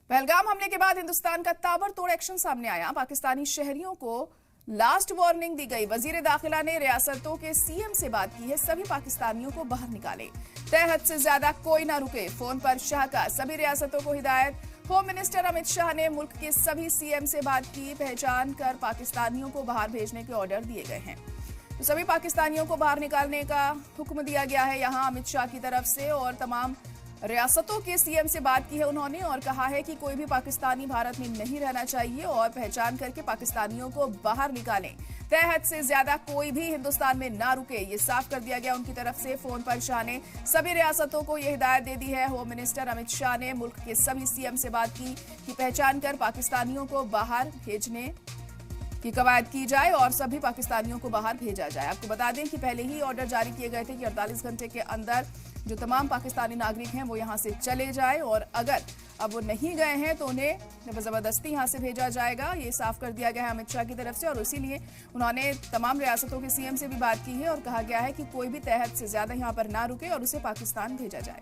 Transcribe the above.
पहलगाम हमले के बाद हिंदुस्तान का ताबड़तोड़ एक्शन सामने आया। पाकिस्तानी शहरियों को लास्ट वार्निंग दी गई। वजीर दाखिला ने रियासतों के सीएम से बात की है, सभी पाकिस्तानियों को बाहर निकाले, तय हद से ज्यादा कोई ना रुके। फोन पर शाह का सभी रियासतों को हिदायत। होम मिनिस्टर अमित शाह ने मुल्क के सभी सीएम से बात की, पहचान कर पाकिस्तानियों को बाहर भेजने के ऑर्डर दिए गए हैं। तो सभी पाकिस्तानियों को बाहर निकालने का हुक्म दिया गया है यहां अमित शाह की तरफ से, और तमाम रियासतों के सीएम से बात की है उन्होंने और कहा है कि कोई भी पाकिस्तानी भारत में नहीं रहना चाहिए और पहचान करके पाकिस्तानियों को बाहर निकालें। तय हद से ज्यादा कोई भी हिंदुस्तान में ना रुके, ये साफ कर दिया गया उनकी तरफ से। फोन पर शाह ने सभी रियासतों को यह हिदायत दे दी है। होम मिनिस्टर अमित शाह ने मुल्क के सभी सीएम से बात की कि पहचान कर पाकिस्तानियों को बाहर भेजने की कवायद की जाए और सभी पाकिस्तानियों को बाहर भेजा जाए। आपको बता दें कि पहले ही ऑर्डर जारी किए गए थे कि 48 घंटे के अंदर जो तमाम पाकिस्तानी नागरिक हैं वो यहां से चले जाएं, और अगर अब वो नहीं गए हैं तो उन्हें जबरदस्ती यहां से भेजा जाएगा। ये साफ कर दिया गया है अमित शाह की तरफ से, और इसीलिए उन्होंने तमाम रियासतों के सीएम से भी बात की है और कहा गया है कि कोई भी तय हद से ज्यादा यहां पर ना रुके और उसे पाकिस्तान भेजा जाए।